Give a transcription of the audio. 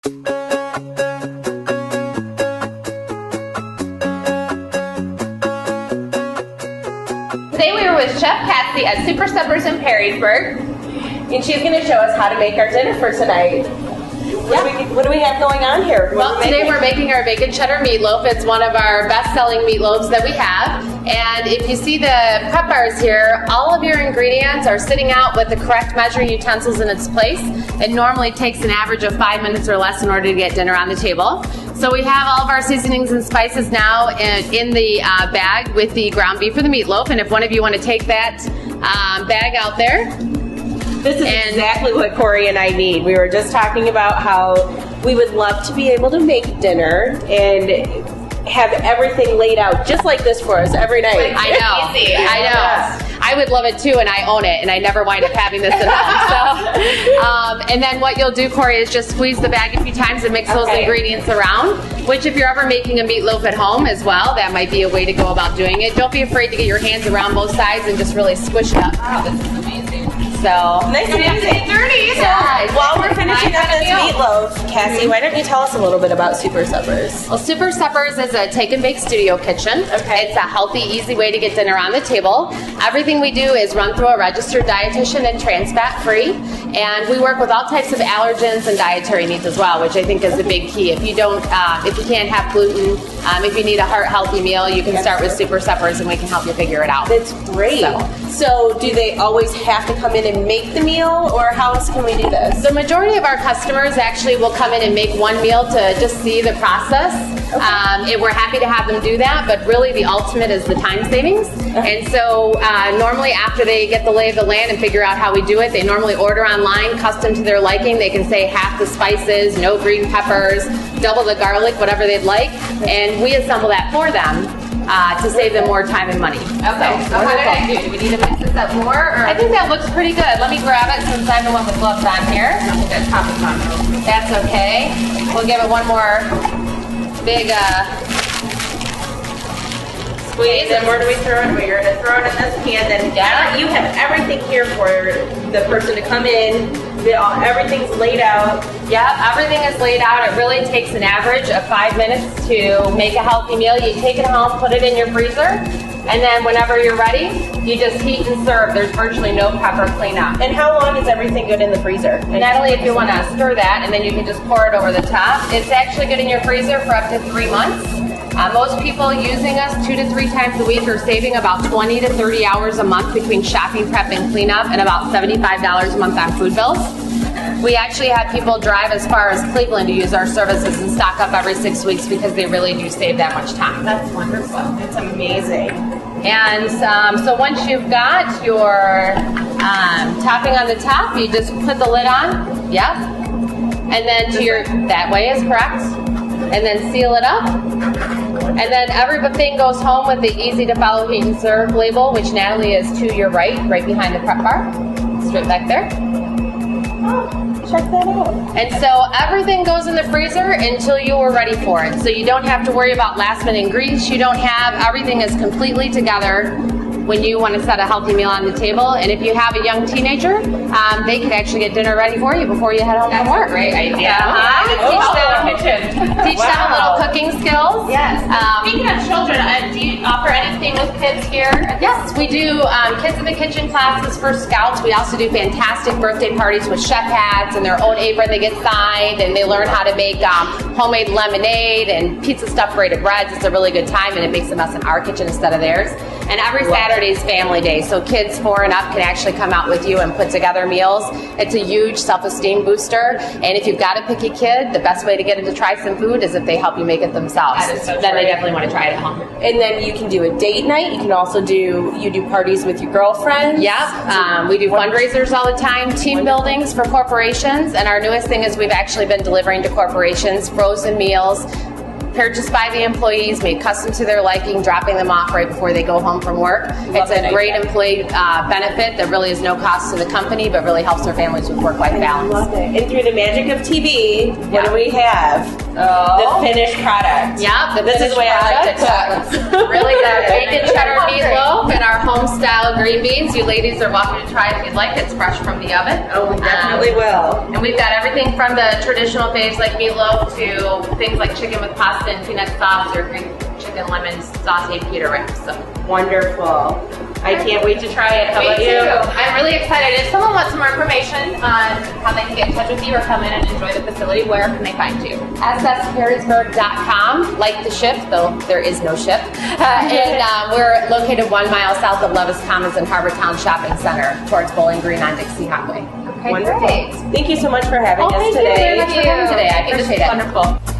Today we were with Chef Patsy at Super Suppers in Perrysburg, and she's going to show us how to make our dinner for tonight. What do we have going on here? Well, today we're making our bacon cheddar meatloaf. It's one of our best-selling meatloaves that we have. And if you see the prep bars here, all of your ingredients are sitting out with the correct measuring utensils in its place. It normally takes an average of 5 minutes or less in order to get dinner on the table. So we have all of our seasonings and spices now in the bag with the ground beef for the meatloaf. And if one of you want to take that bag out there. This is exactly what Cori and I need. We were just talking about how we would love to be able to make dinner and have everything laid out just like this for us every night. I know. I know. I would love it too, and I own it, and I never wind up having this at home. So, and then what you'll do, Cori, is just squeeze the bag a few times and mix those ingredients around, which if you're ever making a meatloaf at home as well, that might be a way to go about doing it. Don't be afraid to get your hands around both sides and just really squish it up. Wow, this is amazing. So nice to get dirty. Yeah, while we're finishing up this meatloaf, Cassie, why don't you tell us a little bit about Super Suppers? Well, Super Suppers is a take and bake studio kitchen. It's a healthy, easy way to get dinner on the table. Everything we do is run through a registered dietitian and trans fat free, and we work with all types of allergens and dietary needs as well, which I think is a big key. If you don't, if you can't have gluten, if you need a heart healthy meal, you can start with Super Suppers, and we can help you figure it out. That's great. So do they always have to come in and make the meal, or how else can we do this? The majority of our customers actually will come in and make one meal to just see the process. And we're happy to have them do that, but really the ultimate is the time savings. And so normally after they get the lay of the land and figure out how we do it, they normally order online, custom to their liking. They can say half the spices, no green peppers, double the garlic, whatever they'd like, and we assemble that for them. To save them more time and money. Okay, so how did I do? Do we need to mix this up more? Or? I think that looks pretty good. Let me grab it since I'm the one with gloves on here. That's okay. We'll give it one more big squeeze. And where do we throw it? We're going to throw it in this pan. Then you have everything here for the person to come in. Everything's laid out. Yep, everything is laid out. It really takes an average of 5 minutes to make a healthy meal. You take it home, put it in your freezer, and then whenever you're ready, you just heat and serve. There's virtually no prep or cleanup. And how long is everything good in the freezer? Natalie, if you want to stir that, and then you can just pour it over the top. It's actually good in your freezer for up to 3 months. Most people using us 2 to 3 times a week are saving about 20 to 30 hours a month between shopping, prep, and cleanup, and about $75 a month on food bills. We actually have people drive as far as Cleveland to use our services and stock up every 6 weeks because they really do save that much time. That's wonderful. It's amazing. And so once you've got your topping on the top, you just put the lid on. Yep. And then that way is correct. And then seal it up. And then everything goes home with the easy to follow heat and serve label, which Natalie is to your right behind the prep bar. Straight back there. Check that out. And so everything goes in the freezer until you are ready for it. So you don't have to worry about last minute ingredients. Everything is completely together when you want to set a healthy meal on the table. And if you have a young teenager, they can actually get dinner ready for you before you head home from work. Great idea. Teach them a little cooking skills. Yes. Speaking of children, do you offer anything with kids here? Yes, we do Kids in the Kitchen classes for Scouts. We also do fantastic birthday parties with chef hats and their own apron. They get signed and they learn how to make homemade lemonade and pizza stuffed braided breads. It's a really good time, and it makes a mess in our kitchen instead of theirs. And every Saturday's family day, so kids 4 and up can actually come out with you and put together meals. It's a huge self-esteem booster, and if you've got a picky kid, the best way to get them to try some food is if they help you make it themselves. Then they definitely want to try it at home. And then you can do a date night. You can also do parties with your girlfriends. Yeah, we do fundraisers all the time, team buildings for corporations, and our newest thing is we've actually been delivering to corporations frozen meals purchased by the employees, made custom to their liking, dropping them off right before they go home from work. It's a great employee benefit that really is no cost to the company, but really helps their families with work-life balance. I love it. And through the magic of TV, what do we have? the finished product. Yep, This is the way I like to cook. Really good bacon cheddar meatloaf and our home style green beans. You ladies are welcome to try it if you'd like. It's fresh from the oven. Oh, we definitely will. And we've got everything from the traditional faves like meatloaf to things like chicken with pasta and peanut sauce or green chicken lemon sauteed pita wraps. So. Wonderful. I can't wait to try it. How about Me too. you? I'm really excited. If someone wants some more information on how they can get in touch with you or come in and enjoy the facility, where can they find you? ssperrysburg.com. Like the ship, though there is no ship. And we're located 1 mile south of Levis Commons and Harbortown Shopping Center towards Bowling Green on Dixie Highway. Okay, Wonderful. great. Thank you so much for having us Thank today. you very much for coming today. I appreciate it. Wonderful.